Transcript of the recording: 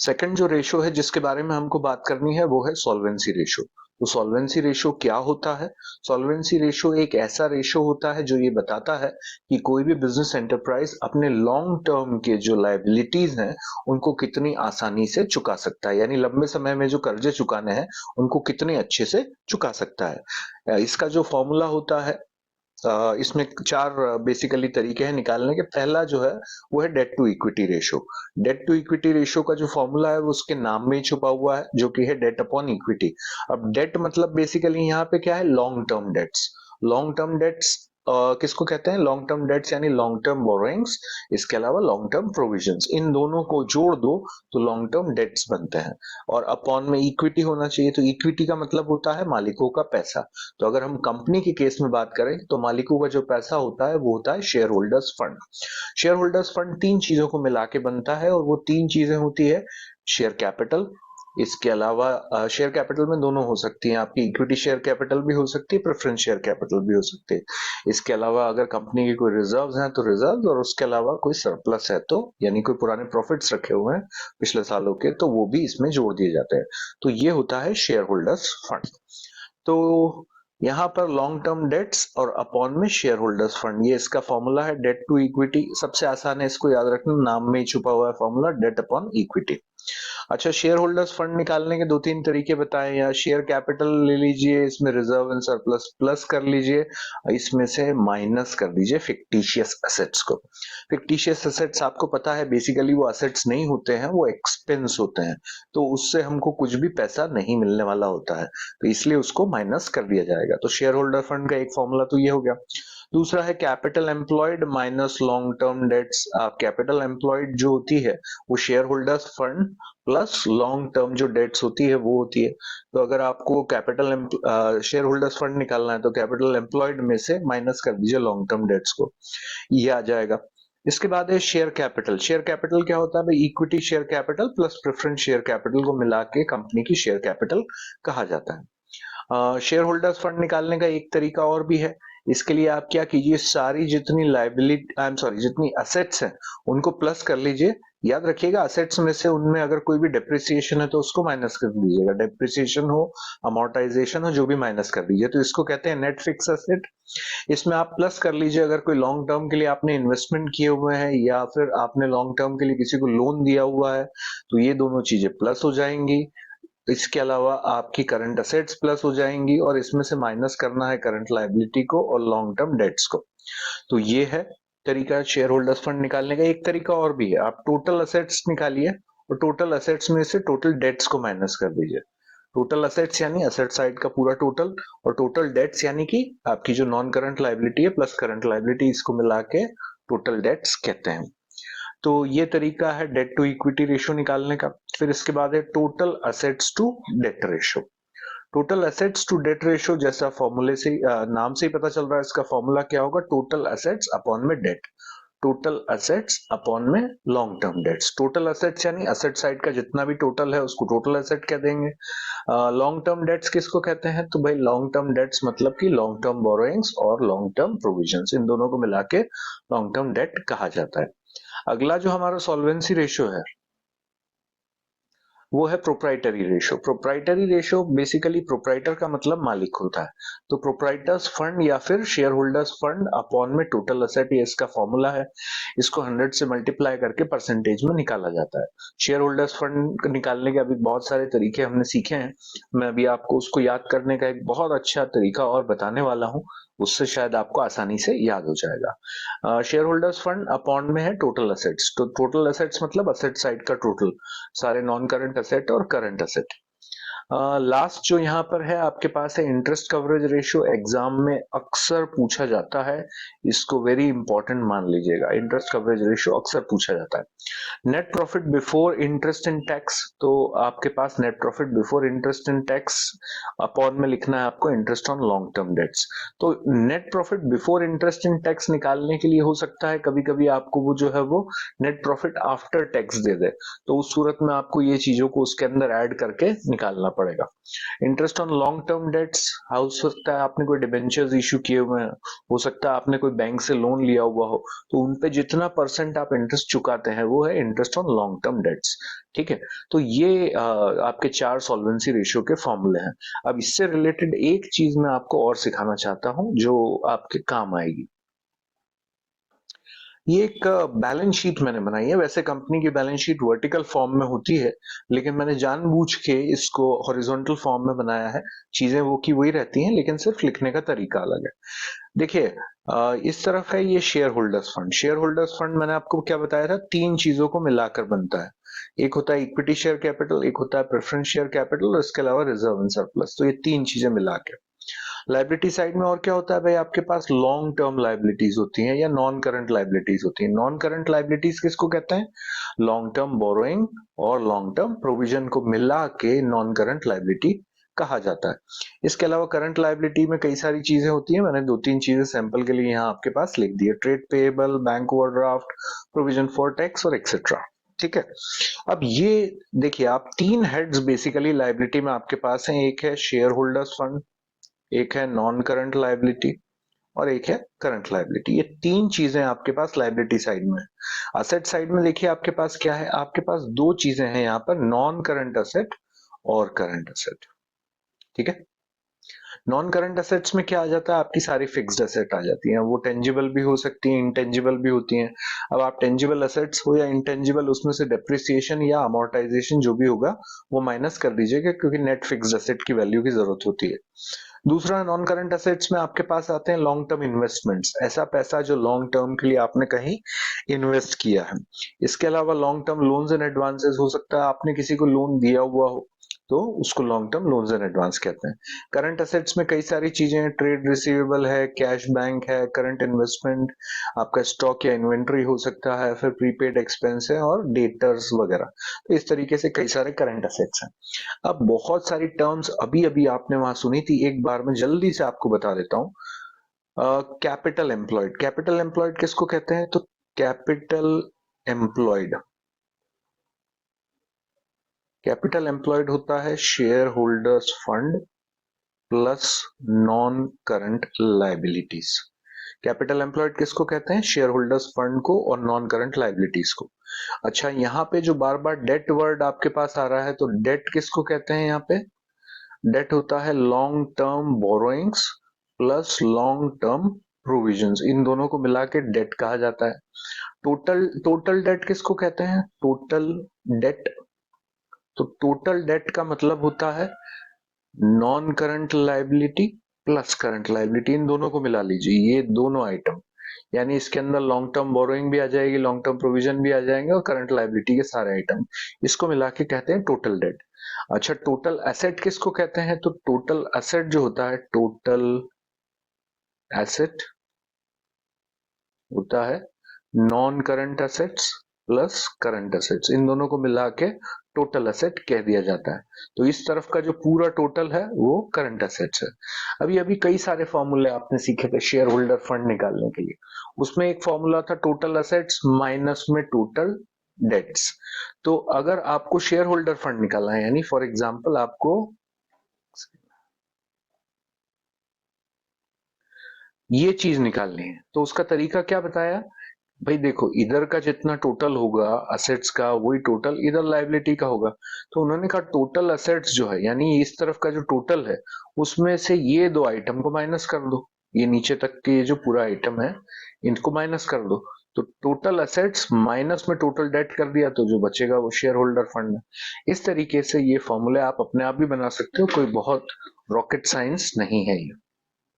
Second जो ratio है जिसके बारे में हमको बात करनी है वो है सॉल्वेंसी रेशो। तो सॉल्वेंसी रेशो क्या होता है? सॉल्वेंसी रेशो एक ऐसा रेशो होता है जो ये बताता है कि कोई भी बिजनेस एंटरप्राइज अपने लॉन्ग टर्म के जो लायबिलिटीज हैं उनको कितनी आसानी से चुका सकता है, यानी लंबे समय में जो कर्जे चुकाने हैं उनको कितने अच्छे से चुका सकता है। इसका जो फॉर्मूला होता है, इसमें चार बेसिकली तरीके हैं निकालने के। पहला जो है वो है debt to equity ratio. Debt to equity ratio का जो फॉर्मूला है वो उसके नाम में ही छुपा हुआ है, जो कि है डेट अपॉन इक्विटी। अब डेट मतलब बेसिकली यहाँ पे क्या है, long term dates. Long term dates किसको कहते हैं? लॉन्ग टर्म डेट्स यानी लॉन्ग टर्म बोरोइंग्स, इसके अलावा लॉन्ग टर्म प्रोविजंस, इन दोनों को जोड़ दो तो लॉन्ग टर्म डेट्स बनते हैं। और अपॉन में इक्विटी होना चाहिए, तो इक्विटी का मतलब होता है मालिकों का पैसा। तो अगर हम कंपनी के केस में बात करें तो मालिकों का जो पैसा होता है वो होता है share holders fund. Share holders fund तीन चीजों को मिला के बनता है और वो तीन चीजें होती है शेयर कैपिटल। इसके अलावा शेयर कैपिटल में दोनों हो सकती हैं, आपकी इक्विटी शेयर कैपिटल भी हो सकती है, प्रेफरेंस शेयर कैपिटल भी हो सकती है। इसके अलावा अगर कंपनी की कोई रिजर्व्स हैं तो रिजर्व्स, और उसके अलावा कोई सरप्लस है तो यानी कोई पुराने प्रॉफिट्स रखे हुए हैं पिछले सालों के, तो वो भी इसमें जोड़ दिए जाते हैं। तो ये होता है शेयर होल्डर्स फंड। तो यहाँ पर लॉन्ग टर्म डेट्स और अपॉन में शेयर होल्डर्स फंड, ये इसका फॉर्मूला है डेट टू इक्विटी। सबसे आसान है इसको याद रखना, नाम में ही छुपा हुआ है फॉर्मूला, डेट अपॉन इक्विटी। अच्छा, शेयर होल्डर्स फंड निकालने के दो तीन तरीके बताएं। या शेयर कैपिटल ले लीजिए, इसमें रिजर्व एंड सरप्लस प्लस कर लीजिए, इसमें से माइनस कर दीजिए फिक्टिशियस एसेट्स को। फिक्टिशियस एसेट्स आपको पता है बेसिकली वो एसेट्स नहीं होते हैं, वो एक्सपेंस होते हैं, तो उससे हमको कुछ भी पैसा नहीं मिलने वाला होता है, तो इसलिए उसको माइनस कर दिया जाएगा। तो शेयर होल्डर फंड का एक फॉर्मूला तो ये हो गया। दूसरा है capital employed minus long term dates. Capital employed जो होती है वो share holders fund plus long term जो डेट्स होती है वो होती है। तो अगर आपको कैपिटल शेयर होल्डर्स फंड निकालना है तो कैपिटल एम्प्लॉयड में से माइनस कर दीजिए लॉन्ग टर्म डेट्स को, ये आ जाएगा। इसके बाद है शेयर कैपिटल। शेयर कैपिटल क्या होता है भाई? Equity share capital plus preference share capital को मिला के कंपनी की शेयर कैपिटल कहा जाता है। शेयर होल्डर्स फंड निकालने का एक तरीका और भी है। इसके लिए आप क्या कीजिए, सारी जितनी लाइबिलिटी आई एम सॉरी जितनी असेट्स हैं उनको प्लस कर लीजिए। याद रखिएगा असेट्स में से उनमें अगर कोई भी डेप्रिसिएशन है तो उसको माइनस कर दीजिएगा। डेप्रिसिएशन हो, अमोर्टाइजेशन हो, जो भी माइनस कर दीजिए, तो इसको कहते हैं नेट फिक्स एसेट। इसमें आप प्लस कर लीजिए अगर कोई लॉन्ग टर्म के लिए आपने इन्वेस्टमेंट किए हुए हैं या फिर आपने लॉन्ग टर्म के लिए किसी को लोन दिया हुआ है, तो ये दोनों चीजें प्लस हो जाएंगी। इसके अलावा आपकी करंट असेट्स प्लस हो जाएंगी और इसमें से माइनस करना है करंट लायबिलिटी को और लॉन्ग टर्म डेट्स को। तो ये है तरीका शेयर होल्डर्स फंड निकालने का। एक तरीका और भी है, आप टोटल असेट्स निकालिए और टोटल असेट्स में से टोटल डेट्स को माइनस कर दीजिए। टोटल असेट्स यानी असेट साइड का पूरा टोटल, और टोटल डेट्स यानी कि आपकी जो नॉन करंट लायबिलिटी है प्लस करंट लायबिलिटी, इसको मिला के टोटल डेट्स कहते हैं। तो ये तरीका है डेट टू इक्विटी रेशियो निकालने का। फिर इसके बाद है total assets to debt ratio. Total assets to debt ratio जैसा फॉर्मूले से नाम से ही पता चल रहा है, इसका फॉर्मूला क्या होगा, टोटल एसेट्स अपॉन में डेट। टोटल एसेट्स अपॉन में long term dates. Total assets यानी एसेट साइड का जितना भी टोटल है उसको टोटल एसेट कह देंगे। लॉन्ग टर्म डेट्स किसको कहते हैं? तो भाई लॉन्ग टर्म डेट्स मतलब कि लॉन्ग टर्म बोरोइंग्स और लॉन्ग टर्म प्रोविजंस, इन दोनों को मिला के लॉन्ग टर्म डेट कहा जाता है। अगला जो हमारा सॉल्वेंसी रेशियो है वो है proprietary ratio. Proprietary ratio basically proprietor का मतलब मालिक होता है, तो प्रोप्राइटर्स फंड या फिर शेयर होल्डर्स फंड अपॉन में टोटल असेट, ये इसका फॉर्मूला है। इसको 100 से मल्टीप्लाई करके परसेंटेज में निकाला जाता है। शेयर होल्डर्स फंड निकालने के अभी बहुत सारे तरीके हमने सीखे हैं, मैं अभी आपको उसको याद करने का एक बहुत अच्छा तरीका और बताने वाला हूँ, उससे शायद आपको आसानी से याद हो जाएगा। शेयर होल्डर्स फंड अपॉन में है टोटल असेट्स। तो टोटल असेट्स मतलब असेट साइड का टोटल, सारे नॉन करंट असेट और करंट असेट। लास्ट जो यहाँ पर है आपके पास है इंटरेस्ट कवरेज रेशियो। एग्जाम में अक्सर पूछा जाता है, इसको वेरी इंपॉर्टेंट मान लीजिएगा। इंटरेस्ट कवरेज रेशियो अक्सर पूछा जाता है। Net profit before interest and tax, तो आपके पास net profit before interest and tax upon में लिखना है आपको interest on long term debts. तो net profit before interest and tax निकालने के लिए हो सकता है कभी कभी आपको वो जो है वो नेट प्रॉफिट आफ्टर टैक्स दे दे, तो उस सूरत में आपको ये चीजों को उसके अंदर ऐड करके निकालना पड़ेगा। Interest on long term dates, हो सकता है आपने कोई डिबेंचर्स इशू किए हुए हैं, हो सकता है आपने कोई बैंक से लोन लिया हुआ हो, तो उन पे जितना परसेंट आप इंटरेस्ट चुकाते हैं वो है interest on long term dates. ठीक है, तो ये आपके 4 सॉल्वेंसी रेशियो के फॉर्मूले हैं। अब इससे रिलेटेड एक चीज मैं आपको और सिखाना चाहता हूं जो आपके काम आएगी। ये एक बैलेंस शीट मैंने बनाई है। वैसे कंपनी की बैलेंस शीट वर्टिकल फॉर्म में होती है, लेकिन मैंने जानबूझ के इसको हॉरिजॉन्टल फॉर्म में बनाया है। चीजें वो की वही रहती हैं, लेकिन सिर्फ लिखने का तरीका अलग है। देखिए, इस तरफ है ये share holders fund. Share holders fund मैंने आपको क्या बताया था, 3 चीजों को मिलाकर बनता है। एक होता है इक्विटी शेयर कैपिटल, एक होता है प्रेफरेंस शेयर कैपिटल, और इसके अलावा रिजर्व एंड सरप्लस। तो ये 3 चीजें मिला के लाइबिलिटी साइड में और क्या होता है भाई, आपके पास लॉन्ग टर्म लाइबिलिटीज होती हैं या नॉन करंट लाइबिलिटीज होती हैं। नॉन करंट लाइबिलिटीज किसको कहते हैं, लॉन्ग टर्म बोरोइंग और लॉन्ग टर्म प्रोविजन को मिला के नॉन करंट लाइबिलिटी कहा जाता है। इसके अलावा करंट लाइबिलिटी में कई सारी चीजें होती हैं। मैंने 2-3 चीजें सैंपल के लिए यहाँ आपके पास लिख दी है, trade payable, bank overdraft, provision for tax और एक्सेट्रा। ठीक है, अब ये देखिए, आप 3 हेड्स बेसिकली लाइबिलिटी में आपके पास हैं। एक है शेयर होल्डर्स फंड, एक है नॉन करंट लाइबिलिटी और एक है करंट लाइबिलिटी। ये 3 चीजें आपके पास लाइबिलिटी साइड में है। असेट साइड में देखिए आपके पास क्या है, आपके पास 2 चीजें हैं यहाँ पर, नॉन करंट असेट और करंट असेट। ठीक है, नॉन करंट असेट्स में क्या आ जाता है, आपकी सारी फिक्स्ड असेट आ जाती हैं। वो टेंजिबल भी हो सकती हैं, इंटेंजिबल भी होती हैं। अब आप टेंजिबल असेट्स हो या इंटेंजिबल, उसमें से डेप्रिसिएशन या अमोर्टाइजेशन जो भी होगा वो माइनस कर दीजिएगा, क्योंकि नेट फिक्स्ड असेट की वैल्यू की जरूरत होती है। दूसरा, नॉन करंट असेट्स में आपके पास आते हैं लॉन्ग टर्म इन्वेस्टमेंट्स, ऐसा पैसा जो लॉन्ग टर्म के लिए आपने कहीं इन्वेस्ट किया है। इसके अलावा long term loans and advances, हो सकता है आपने किसी को लोन दिया हुआ हो, तो उसको long term loans and advance कहते हैं। करंट असेट्स में कई सारी चीजें हैं, ट्रेड रिसीवेबल है, कैश बैंक है, करंट इन्वेस्टमेंट, आपका स्टॉक या इन्वेंट्री हो सकता है, फिर प्रीपेड एक्सपेंस है और डेटर्स वगैरह। तो इस तरीके से कई सारे करंट असेट्स हैं। अब बहुत सारी टर्म्स अभी अभी आपने वहां सुनी थी, एक बार में जल्दी से आपको बता देता हूं। कैपिटल एम्प्लॉयड, कैपिटल एम्प्लॉयड किसको कहते हैं, तो कैपिटल एम्प्लॉयड, कैपिटल एम्प्लॉयड होता है share holders fund plus non current liabilities. Capital employed किसको कहते हैं, शेयर होल्डर्स फंड को और नॉन करंट लाइबिलिटीज को। अच्छा, यहाँ पे जो बार बार डेट वर्ड आपके पास आ रहा है, तो डेट किसको कहते हैं, यहाँ पे डेट होता है long term borrowings plus long term provisions, इन दोनों को मिला के डेट कहा जाता है। टोटल डेट किसको कहते हैं, टोटल डेट, तो टोटल डेट का मतलब होता है non current liability plus current liability, इन दोनों को मिला लीजिए, ये दोनों आइटम, यानी इसके अंदर लॉन्ग टर्म बोरोइंग भी आ जाएगी, लॉन्ग टर्म प्रोविजन भी आ जाएंगे और करंट लाइबिलिटी के सारे आइटम, इसको मिला के कहते हैं टोटल डेट। अच्छा, टोटल एसेट किसको कहते हैं, तो टोटल एसेट जो होता है, टोटल एसेट होता है non current assets plus current assets, इन दोनों को मिला के टोटल एसेट कह दिया जाता है। तो इस तरफ का जो पूरा टोटल है वो करंट एसेट्स है। अभी अभी कई सारे फॉर्मूले आपने सीखे थे शेयर होल्डर फंड निकालने के लिए, उसमें एक फॉर्मूला था टोटल एसेट्स माइनस में टोटल डेट्स। तो अगर आपको शेयर होल्डर फंड निकालना है, यानी फॉर एग्जांपल आपको ये चीज निकालनी है, तो उसका तरीका क्या बताया भाई, देखो इधर का जितना टोटल होगा असेट्स का, वही टोटल इधर लायबिलिटी का होगा। तो उन्होंने कहा टोटल असेट्स जो है, यानी इस तरफ का जो टोटल है, उसमें से ये 2 आइटम को माइनस कर दो, ये नीचे तक के ये जो पूरा आइटम है इनको माइनस कर दो। तो टोटल असेट्स माइनस में टोटल डेट कर दिया, तो जो बचेगा वो शेयर होल्डर फंड है। इस तरीके से ये फॉर्मूले आप अपने आप भी बना सकते हो, कोई बहुत रॉकेट साइंस नहीं है ये।